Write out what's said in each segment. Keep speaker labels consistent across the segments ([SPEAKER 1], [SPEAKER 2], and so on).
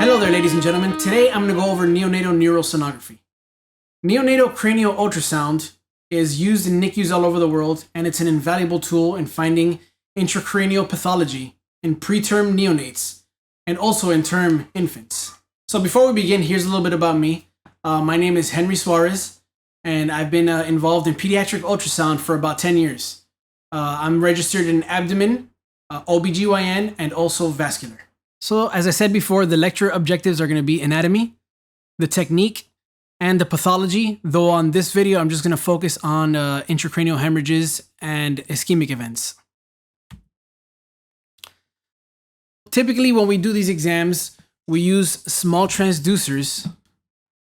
[SPEAKER 1] Hello there, ladies and gentlemen. Today I'm going to go over neonatal neurosonography. Neonatal cranial ultrasound is used in NICUs all over the world, and it's an invaluable tool in finding intracranial pathology in preterm neonates and also in term infants. So before we begin, here's a little bit about me. My name is HEMISPHERES, and I've been involved in pediatric ultrasound for about 10 years. I'm registered in abdomen, OBGYN, and also vascular. So as I said before, the lecture objectives are going to be anatomy, the technique, and the pathology, though on this video I'm just going to focus on intracranial hemorrhages and ischemic events. Typically when we do these exams, we use small transducers,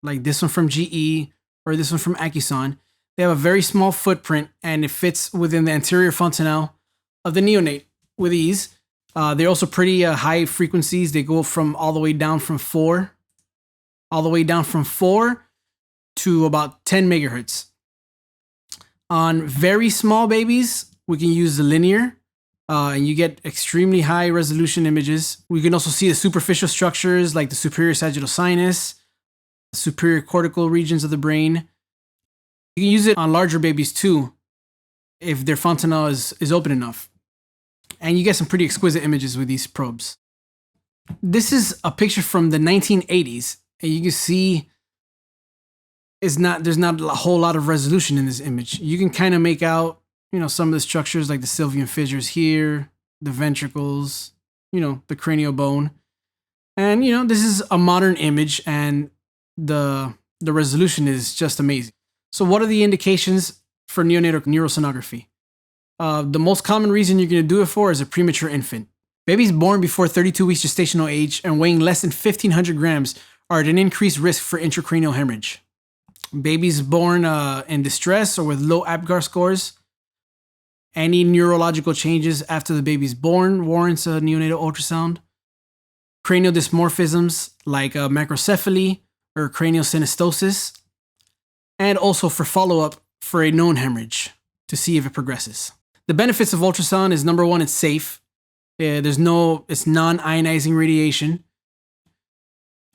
[SPEAKER 1] like this one from GE or this one from Accuson. They have a very small footprint and it fits within the anterior fontanelle of the neonate with ease. They're also pretty high frequencies. They go from all the way down from 4 to about 10 megahertz. On very small babies, we can use the linear, and you get extremely high resolution images. We can also see the superficial structures like the superior sagittal sinus, superior cortical regions of the brain. You can use it on larger babies too, if their fontanelle is open enough. And you get some pretty exquisite images with these probes. This is a picture from the 1980s, and you can see there's not a whole lot of resolution in this image. You can kind of make out, some of the structures like the SYLVIAN fissures here, the ventricles, the cranial bone. And, this is a modern image, and the resolution is just amazing. So what are the indications for neonatal neurosonography? The most common reason you're going to do it for is a premature infant. Babies born before 32 weeks gestational age and weighing less than 1,500 grams are at an increased risk for intracranial hemorrhage. Babies born in distress or with low APGAR scores. Any neurological changes after the baby's born warrants a neonatal ultrasound. Cranial dysmorphisms like macrocephaly or cranial synostosis. And also for follow-up for a known hemorrhage to see if it progresses. The benefits of ultrasound is, number one, it's safe. It's non-ionizing radiation.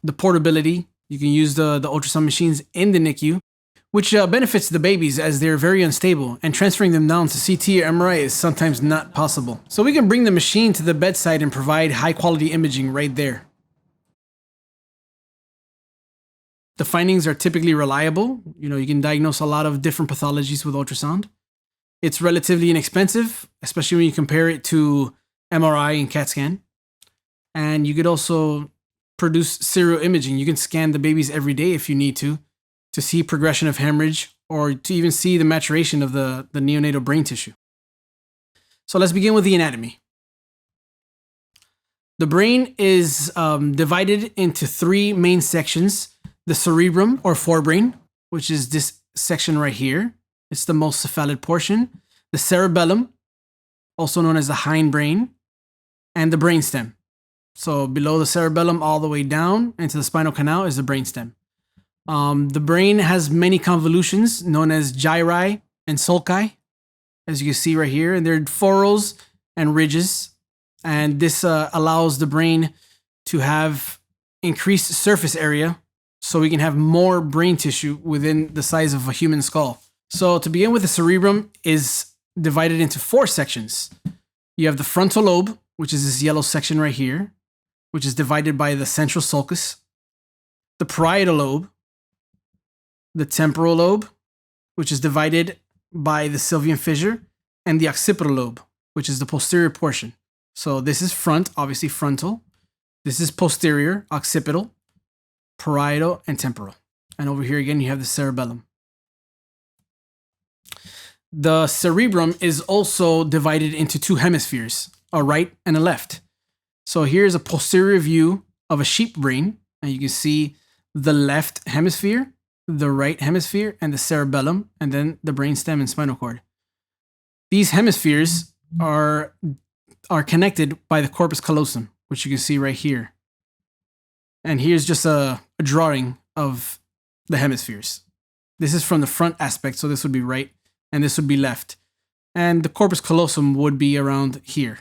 [SPEAKER 1] The portability, you can use the ultrasound machines in the NICU, which benefits the babies as they're very unstable, and transferring them down to CT or MRI is sometimes not possible. So we can bring the machine to the bedside and provide high-quality imaging right there. The findings are typically reliable. You can diagnose a lot of different pathologies with ultrasound. It's relatively inexpensive, especially when you compare it to MRI and CAT scan. And you could also produce serial imaging. You can scan the babies every day if you need to see progression of hemorrhage or to even see the maturation of the neonatal brain tissue. So let's begin with the anatomy. The brain is divided into 3 main sections. The cerebrum or forebrain, which is this section right here. It's the most cephalid portion. The cerebellum, also known as the hindbrain, and the brainstem. So below the cerebellum all the way down into the spinal canal is the brainstem. The brain has many convolutions known as gyri and sulci, as you can see right here. And they're furrows and ridges. And this allows the brain to have increased surface area so we can have more brain tissue within the size of a human skull. So to begin with, the cerebrum is divided into 4 sections. You have the frontal lobe, which is this yellow section right here, which is divided by the central sulcus. The parietal lobe, the temporal lobe, which is divided by the Sylvian fissure, and the occipital lobe, which is the posterior portion. So this is front, obviously frontal. This is posterior, occipital, parietal, and temporal. And over here again, you have the cerebellum. The cerebrum is also divided into 2 hemispheres, a right and a left. So here's a posterior view of a sheep brain, and you can see the left hemisphere, the right hemisphere, and the cerebellum, and then the brainstem and spinal cord. These hemispheres are connected by the corpus callosum, which you can see right here. And here's just a drawing of the hemispheres. This is from the front aspect, so this would be right. And this would be left. And the corpus callosum would be around here.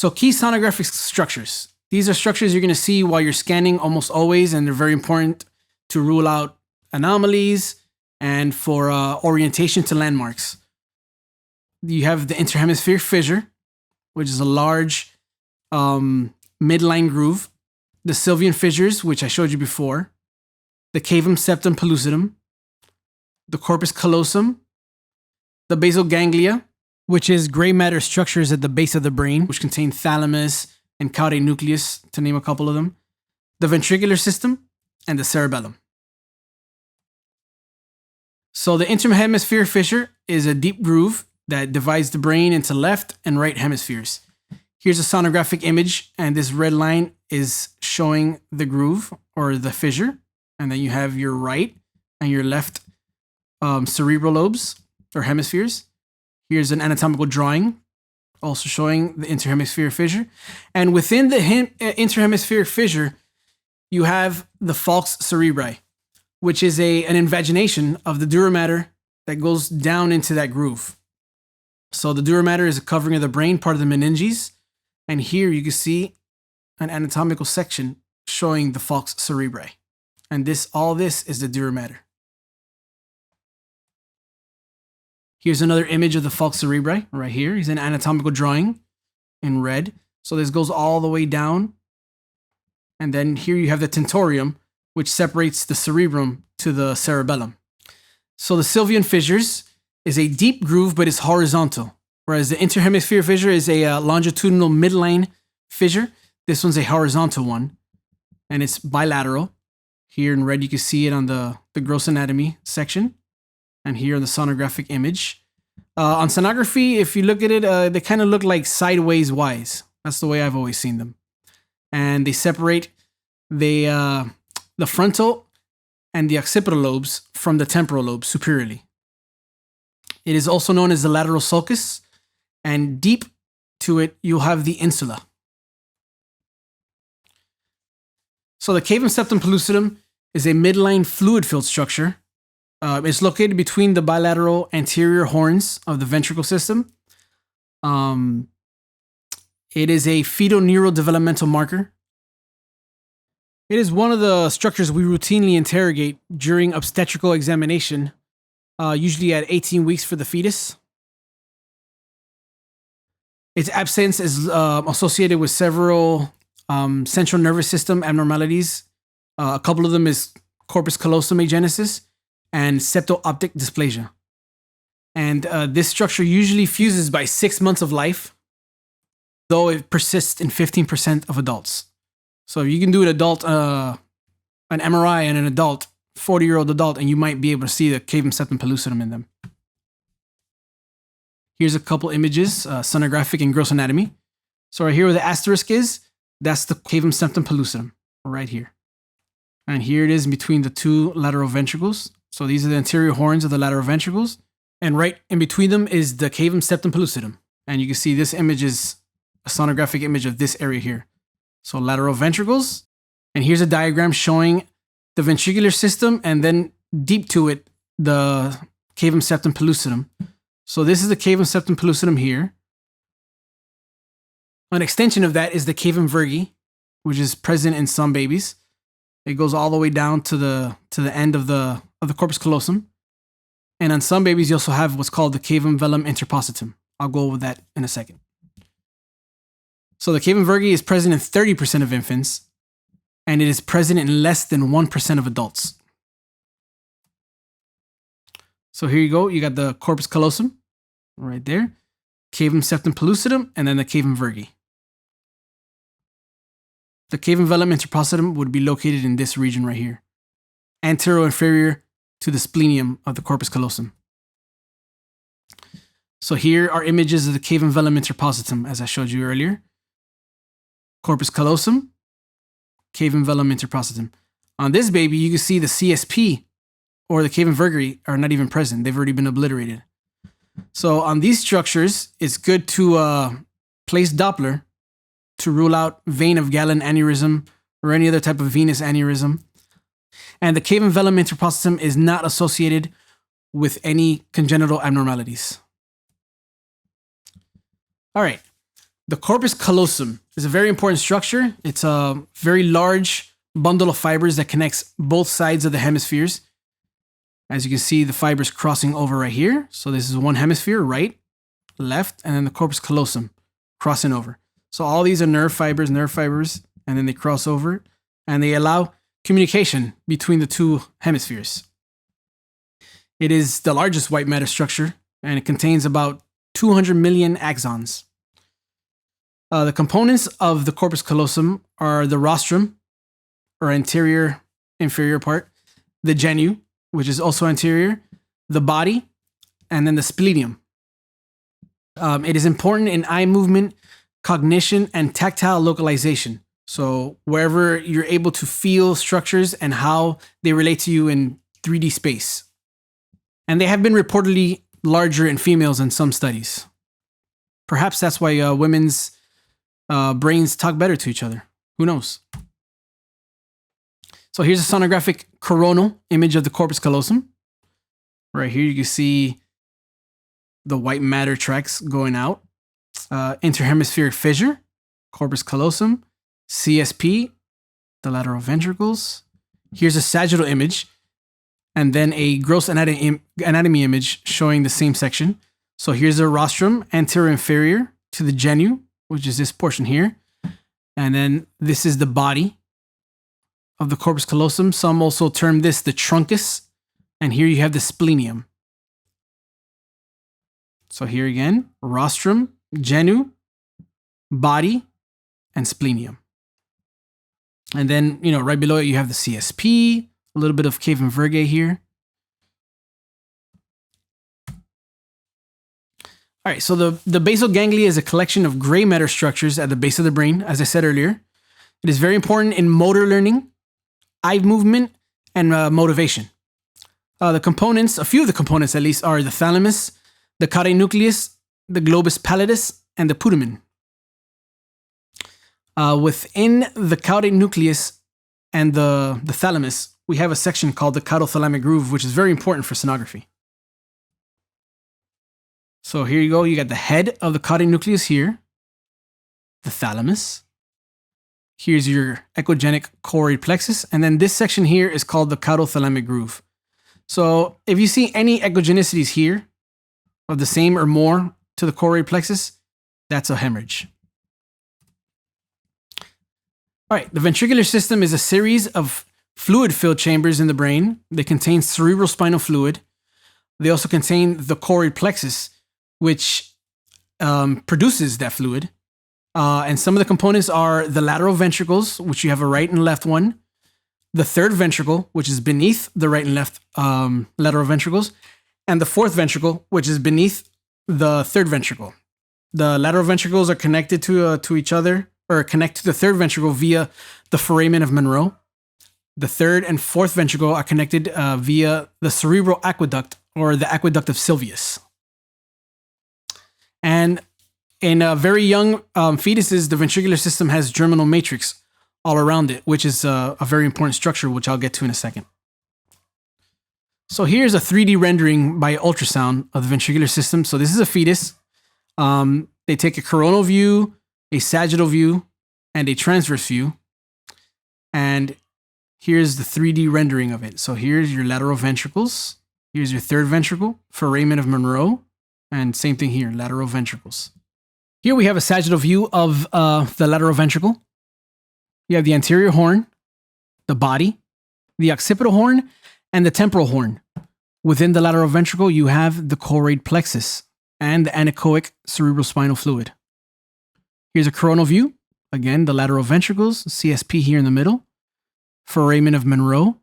[SPEAKER 1] So key sonographic structures. These are structures you're going to see while you're scanning almost always, and they're very important to rule out anomalies and for orientation to landmarks. You have the interhemispheric fissure, which is a large midline groove. The SYLVIAN fissures, which I showed you before. The CAVUM, SEPTUM, PELLUCIDUM. The corpus callosum. The basal ganglia, which is gray matter structures at the base of the brain, which contain thalamus and caudate nucleus, to name a couple of them. The ventricular system, and the cerebellum. So the interhemispheric fissure is a deep groove that divides the brain into left and right hemispheres. Here's a sonographic image, and this red line is showing the groove or the fissure. And then you have your right and your left cerebral lobes or hemispheres. Here's an anatomical drawing also showing the interhemispheric fissure. And within the interhemispheric fissure, you have the falx cerebri, which is an invagination of the dura mater that goes down into that groove. So the dura mater is a covering of the brain, part of the meninges. And here you can see an anatomical section showing the falx cerebri. And all this is the dura mater. Here's another image of the falx cerebri right here. Here's an anatomical drawing in red. So this goes all the way down. And then here you have the tentorium, which separates the cerebrum to the cerebellum. So the SYLVIAN fissures is a deep groove, but it's horizontal. Whereas the interhemispheric fissure is a longitudinal midline fissure. This one's a horizontal one, and it's bilateral. Here in red, you can see it on the gross anatomy section, and here on the sonographic image. On sonography, if you look at it, they kind of look like sideways Ys. That's the way I've always seen them. And they separate the frontal and the occipital lobes from the temporal lobes superiorly. It is also known as the lateral sulcus, and deep to it, you'll have the insula. So the cavum, septum, pellucidum is a midline fluid-filled structure. It's located between the bilateral anterior horns of the ventricle system. It is a fetal neurodevelopmental marker. It is one of the structures we routinely interrogate during obstetrical examination, usually at 18 weeks for the fetus. Its absence is associated with several central nervous system abnormalities. A couple of them is corpus callosum agenesis and septo-optic dysplasia. And this structure usually fuses by 6 months of life, though it persists in 15% of adults. So you can do an MRI in an adult, 40-year-old adult, and you might be able to see the cavum, septum, pellucidum in them. Here's a couple images, sonographic and gross anatomy. So right here where the asterisk is, that's the cavum, septum, pellucidum, right here. And here it is between the two lateral ventricles. So these are the anterior horns of the lateral ventricles. And right in between them is the cavum, septum, pellucidum. And you can see this image is a sonographic image of this area here. So lateral ventricles. And here's a diagram showing the ventricular system and then deep to it, the cavum, septum, pellucidum. So this is the cavum, septum, pellucidum here. An extension of that is the cavum VERGAE, which is present in some babies. It goes all the way down to the end of the corpus callosum. And on some babies, you also have what's called the cavum VELLUM interpositum. I'll go over that in a second. So the cavum VERGAE is present in 30% of infants, and it is present in less than 1% of adults. So here you go. You got the corpus callosum right there, cavum, septum, pellucidum, and then the cavum VERGAE. The cavum VELLUM interpositum would be located in this region right here, antero-inferior to the splenium of the corpus callosum. So here are images of the cavum VELLUM interpositum, as I showed you earlier. Corpus callosum, cavum VELLUM interpositum. On this baby, you can see the CSP or the cavum VERGAE are not even present. They've already been obliterated. So on these structures, it's good to place Doppler to rule out vein of Galen aneurysm or any other type of venous aneurysm. And the cavum VELLUM interpositum is not associated with any congenital abnormalities. All right. The corpus callosum is a very important structure. It's a very large bundle of fibers that connects both sides of the hemispheres. As you can see, the fibers crossing over right here. So this is one hemisphere, right, left, and then the corpus callosum crossing over. So all these are nerve fibers, and then they cross over, and they allow communication between the two hemispheres. It is the largest white matter structure, and it contains about 200 million axons. The components of the corpus callosum are the rostrum, or anterior inferior part, the genu, which is also anterior, the body, and then the splenium. It is important in eye movement, cognition, and tactile localization. So wherever you're able to feel structures and how they relate to you in 3D space. And they have been reportedly larger in females in some studies. Perhaps that's why women's brains talk better to each other. Who knows? So here's a sonographic coronal image of the corpus callosum. Right here you can see the white matter tracks going out. Interhemispheric fissure, corpus callosum, CSP, the lateral ventricles. Here's a sagittal image, and then a gross anatomy image showing the same section. So here's the rostrum, anterior inferior to the genu, which is this portion here. And then this is the body of the corpus callosum. Some also term this the truncus. And here you have the splenium. So here again, rostrum, genu, body, and splenium. And then, right below it, you have the CSP, a little bit of CAVUM VERGAE here. All right, so the basal ganglia is a collection of gray matter structures at the base of the brain, as I said earlier. It is very important in motor learning, eye movement, and motivation. The components, a few of the components at least, are the thalamus, the caudate nucleus, the globus pallidus, and the putamen. Within the caudate nucleus and the thalamus, we have a section called the caudothalamic groove, which is very important for sonography. So here you go. You got the head of the caudate nucleus here, the thalamus. Here's your echogenic choroid plexus. And then this section here is called the caudothalamic groove. So if you see any echogenicities here of the same or more to the choroid plexus, that's a hemorrhage. All right, the ventricular system is a series of fluid-filled chambers in the brain. They contain cerebrospinal fluid. They also contain the choroid plexus, which produces that fluid. And some of the components are the lateral ventricles, which you have a right and left one. The third ventricle, which is beneath the right and left lateral ventricles. And the fourth ventricle, which is beneath the third ventricle. The lateral ventricles are connected to each other, or connect to the third ventricle via the foramen of Monroe. The third and fourth ventricle are connected via the cerebral aqueduct, or the aqueduct of Sylvius. And in very young fetuses, the ventricular system has germinal matrix all around it, which is a very important structure, which I'll get to in a second. So here's a 3D rendering by ultrasound of the ventricular system. So this is a fetus. They take a coronal view, a sagittal view, and a transverse view. And here's the 3D rendering of it. So here's your lateral ventricles. Here's your third ventricle, foramen of Monroe. And same thing here, lateral ventricles. Here we have a sagittal view of the lateral ventricle. You have the anterior horn, the body, the occipital horn, and the temporal horn. Within the lateral ventricle, you have the choroid plexus and the anechoic cerebrospinal fluid. Here's a coronal view. Again, the lateral ventricles, CSP here in the middle, foramen of Monroe,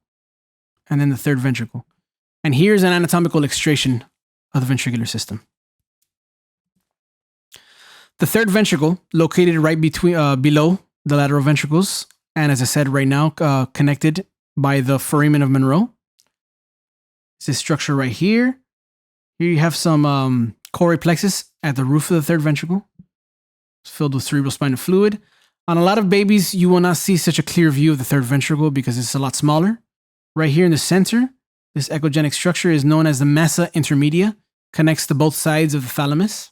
[SPEAKER 1] and then the third ventricle. And here's an anatomical illustration of the ventricular system. The third ventricle, located right between below the lateral ventricles, and as I said right now, connected by the foramen of Monroe. It's this structure right here. Here you have some choroid plexus at the roof of the third ventricle. It's filled with cerebrospinal fluid. On a lot of babies, you will not see such a clear view of the third ventricle because it's a lot smaller. Right here in the center, this echogenic structure is known as the massa intermedia, connects to both sides of the thalamus.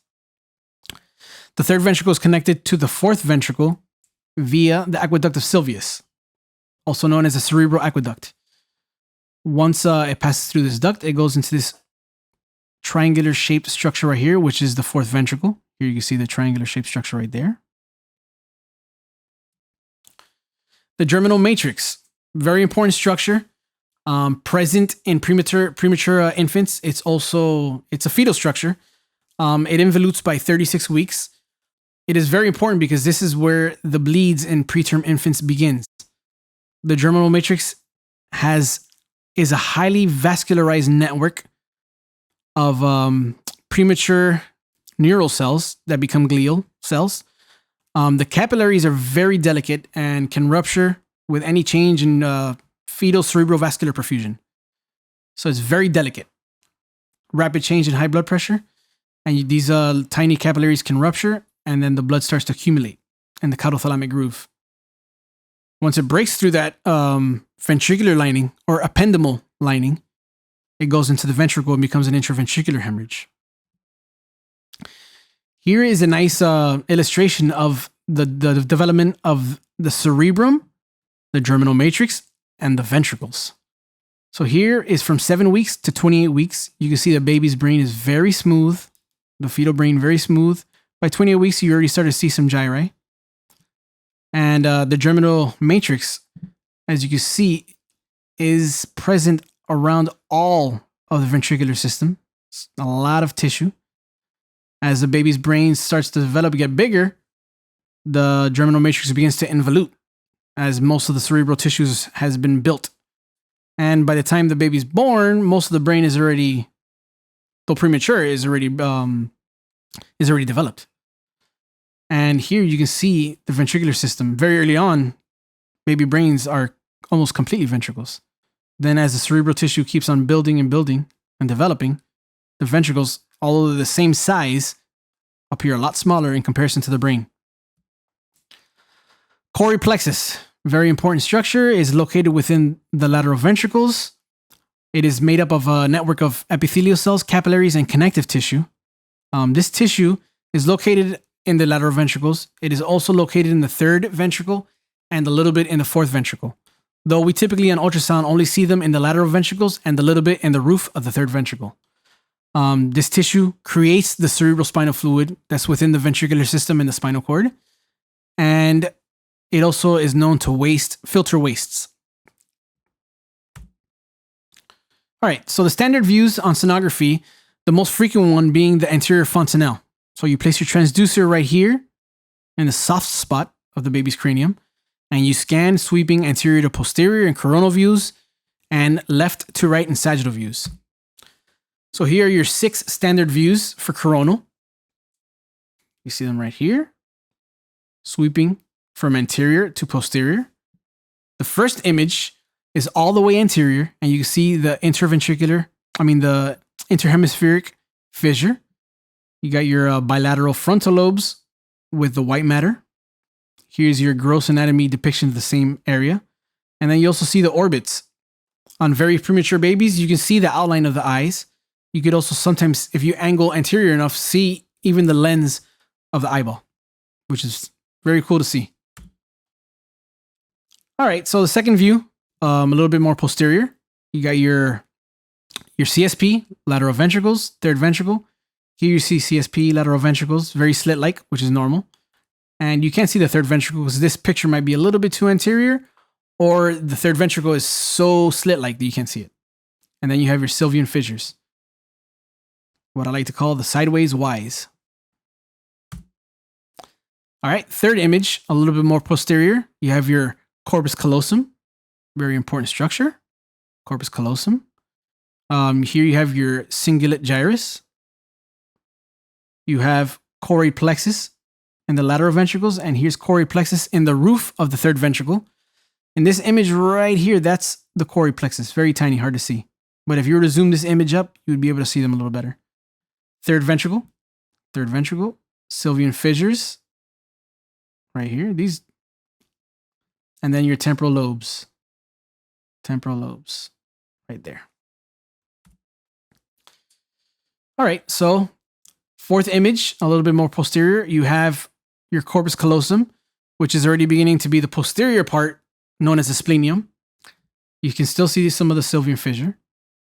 [SPEAKER 1] The third ventricle is connected to the fourth ventricle via the aqueduct of Sylvius, also known as the cerebral aqueduct. Once it passes through this duct, it goes into this triangular shaped structure right here, which is the fourth ventricle. Here you can see the triangular shaped structure right there. The germinal matrix, very important structure, present in premature infants. It's a fetal structure. It involutes by 36 weeks. It is very important because this is where the bleeds in preterm infants begins. The germinal matrix is a highly vascularized network of premature neural cells that become glial cells. The capillaries are very delicate and can rupture with any change in fetal cerebrovascular perfusion. So it's very delicate. Rapid change in high blood pressure, and these tiny capillaries can rupture, and then the blood starts to accumulate in the caudothalamic groove. Once it breaks through that ventricular lining or ependymal lining, it goes into the ventricle and becomes an intraventricular hemorrhage. Here is a nice illustration of the development of the cerebrum, the germinal matrix, and the ventricles. So here is from 7 weeks to 28 weeks. You can see the baby's brain is very smooth, the fetal brain very smooth. By 28 weeks, you already start to see some gyri. And the germinal matrix, as you can see, is present around all of the ventricular system. It's a lot of tissue. As the baby's brain starts to develop and get bigger, the germinal matrix begins to involute, as most of the cerebral tissues has been built. And by the time the baby's born, most of the brain is already, though premature, is already developed. And here you can see the ventricular system. Very early on, baby brains are almost completely ventricles. Then as the cerebral tissue keeps on building and developing, the ventricles, although they're the same size, appear a lot smaller in comparison to the brain. Choric plexus, very important structure, is located within the lateral ventricles. It is made up of a network of epithelial cells, capillaries, and connective tissue. This tissue is located in the lateral ventricles. It is also located in the third ventricle and a little bit in the fourth ventricle. Though we typically on ultrasound only see them in the lateral ventricles and a little bit in the roof of the third ventricle. This tissue creates the cerebral spinal fluid that's within the ventricular system and the spinal cord. And it also is known to filter wastes. All right, so the standard views on sonography, the most frequent one being the anterior fontanelle. So you place your transducer right here in the soft spot of the baby's cranium, and you scan sweeping anterior to posterior and coronal views and left to right and sagittal views. So here are your 6 standard views for coronal. You see them right here. Sweeping from anterior to posterior. The first image is all the way anterior, and you can see the the interhemispheric fissure. You got your bilateral frontal lobes with the white matter. Here's your gross anatomy depiction of the same area. And then you also see the orbits. On very premature babies, you can see the outline of the eyes. You could also sometimes, if you angle anterior enough, see even the lens of the eyeball, which is very cool to see. All right, so the second view, a little bit more posterior. You got your CSP, lateral ventricles, third ventricle. Here you see CSP, lateral ventricles, very slit-like, which is normal. And you can't see the third ventricle because this picture might be a little bit too anterior, or the third ventricle is so slit-like that you can't see it. And then you have your Sylvian fissures, what I like to call the sideways Ys. All right, third image, a little bit more posterior. You have your corpus callosum, very important structure, corpus callosum. Here you have your cingulate gyrus. You have choroid plexus in the lateral ventricles, and here's choroid plexus in the roof of the third ventricle. In this image right here, that's the choroid plexus, very tiny, hard to see. But if you were to zoom this image up, you would be able to see them a little better. Third ventricle, Sylvian fissures, right here, these, and then your temporal lobes, right there. All right, so Fourth image, a little bit more posterior, you have your corpus callosum, which is already beginning to be the posterior part known as the splenium. You can still see some of the Sylvian fissure.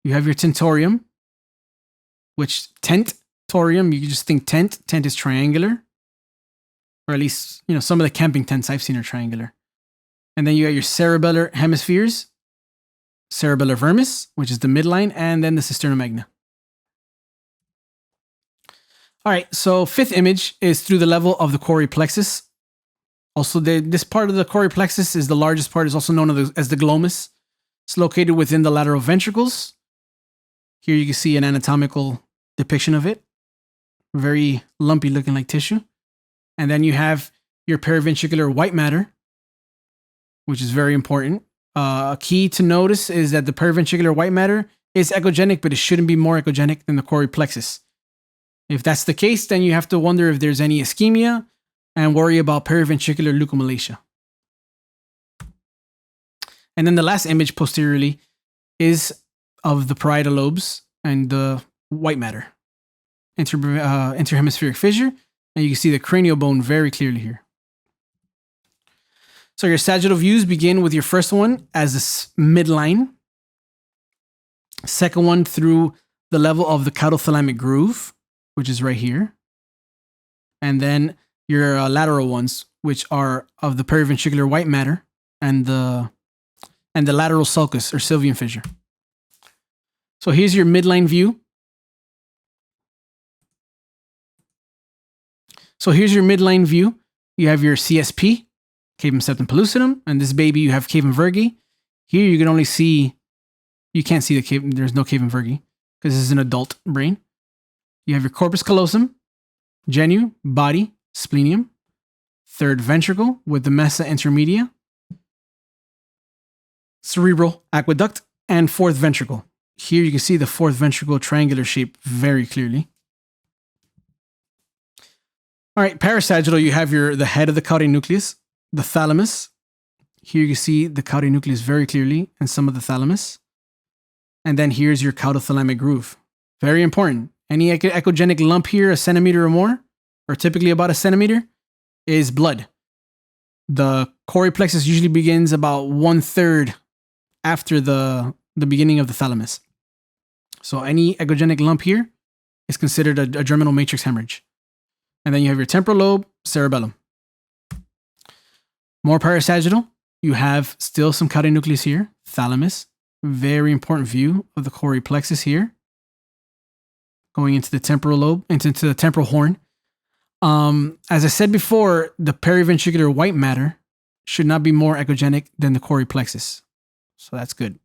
[SPEAKER 1] You have your tentorium, which tentorium, you can just think tent. Tent is triangular, or at least, some of the camping tents I've seen are triangular. And then you got your cerebellar hemispheres, cerebellar vermis, which is the midline, and then the cisterna magna. All right, so fifth image is through the level of the chori plexus. Also, this part of the chori plexus is the largest part, is also known as the glomus. It's located within the lateral ventricles. Here you can see an anatomical depiction of it. Very lumpy looking like tissue. And then you have your periventricular white matter, which is very important. A key to notice is that the periventricular white matter is echogenic, but it shouldn't be more echogenic than the chori plexus. If that's the case, then you have to wonder if there's any ischemia and worry about periventricular leukomalacia. And then the last image posteriorly is of the parietal lobes and the white matter, interhemispheric fissure, and you can see the cranial bone very clearly here. So your sagittal views begin with your first one as this midline, second one through the level of the caudothalamic groove, which is right here, and then your lateral ones, which are of the periventricular white matter and the lateral sulcus or Sylvian fissure. So here's your midline view. You have your CSP, cavum septum pellucidum, and this baby you have cavum vergae. Here you can only see, you can't see the cavum, there's no cavum vergae because this is an adult brain. You have your corpus callosum, genu, body, splenium, third ventricle with the mesa intermedia, cerebral aqueduct, and fourth ventricle. Here you can see the fourth ventricle triangular shape very clearly. All right, parasagittal, you have the head of the caudate nucleus, the thalamus. Here you can see the caudate nucleus very clearly and some of the thalamus. And then here's your caudothalamic groove. Very important. Any echogenic lump here, a centimeter or more, or typically about a centimeter, is blood. The chori plexus usually begins about 1/3 after the beginning of the thalamus. So any echogenic lump here is considered a germinal matrix hemorrhage. And then you have your temporal lobe, cerebellum. More parasagittal, you have still some caudate nucleus here, thalamus. Very important view of the chori plexus here. Going into the temporal lobe, into the temporal horn. As I said before, the periventricular white matter should not be more echogenic than the chori plexus. So that's good.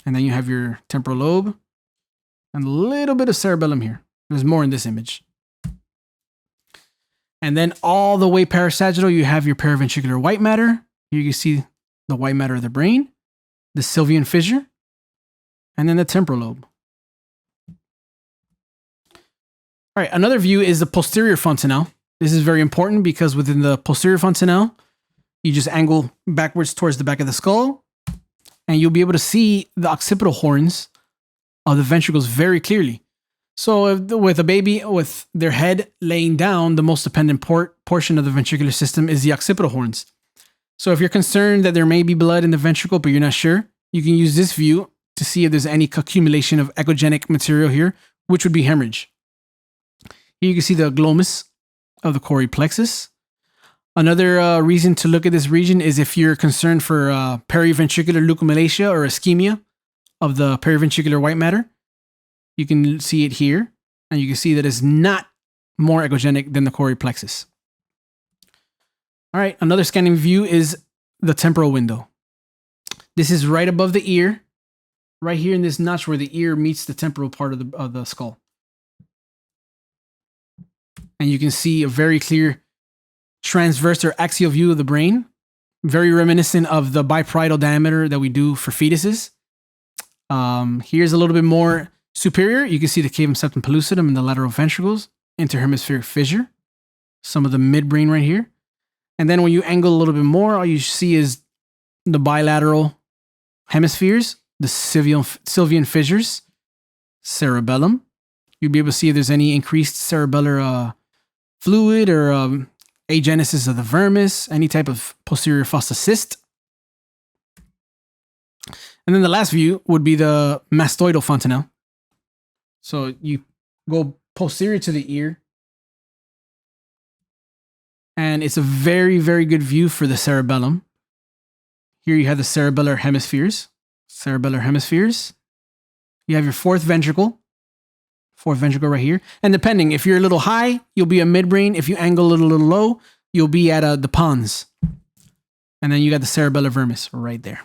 [SPEAKER 1] And then you have your temporal lobe and a little bit of cerebellum here. There's more in this image. And then all the way parasagittal, you have your periventricular white matter. Here you can see the white matter of the brain, the Sylvian fissure, and then the temporal lobe. All right, another view is the posterior fontanelle. This is very important because within the posterior fontanelle, you just angle backwards towards the back of the skull, and you'll be able to see the occipital horns of the ventricles very clearly. So with a baby with their head laying down, the most dependent portion of the ventricular system is the occipital horns. So if you're concerned that there may be blood in the ventricle, but you're not sure, you can use this view to see if there's any accumulation of echogenic material here, which would be hemorrhage. Here you can see the glomus of the chori plexus. Another reason to look at this region is if you're concerned for periventricular leukomalacia or ischemia of the periventricular white matter. You can see it here, and you can see that it's not more echogenic than the chori plexus. All right, another scanning view is the temporal window. This is right above the ear, right here in this notch where the ear meets the temporal part of the skull. And you can see a very clear transverse or axial view of the brain, very reminiscent of the biparietal diameter that we do for fetuses. Here's a little bit more superior. You can see the cavum septum pellucidum and the lateral ventricles, interhemispheric fissure, some of the midbrain right here. And then when you angle a little bit more, all you see is the bilateral hemispheres, the Sylvian fissures, cerebellum, You'll be able to see if there's any increased cerebellar fluid or agenesis of the vermis, any type of posterior fossa cyst. And then the last view would be the mastoidal fontanelle. So you go posterior to the ear, and it's a very, very good view for the cerebellum. Here you have the cerebellar hemispheres. Cerebellar hemispheres. You have your fourth ventricle right here. And depending, if you're a little high, you'll be a midbrain. If you angle a little low, you'll be at the pons. And then you got the cerebellar vermis right there.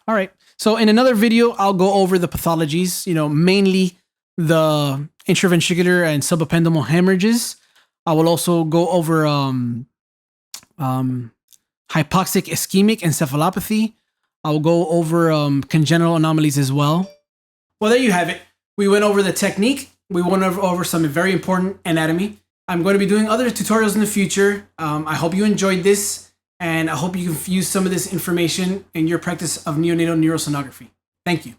[SPEAKER 1] All right. So in another video, I'll go over the pathologies, mainly the intraventricular and subependymal hemorrhages. I will also go over hypoxic ischemic encephalopathy. I will go over congenital anomalies as well. Well, there you have it. We went over the technique. We went over some very important anatomy. I'm going to be doing other tutorials in the future. I hope you enjoyed this. And I hope you can use some of this information in your practice of neonatal neurosonography. Thank you.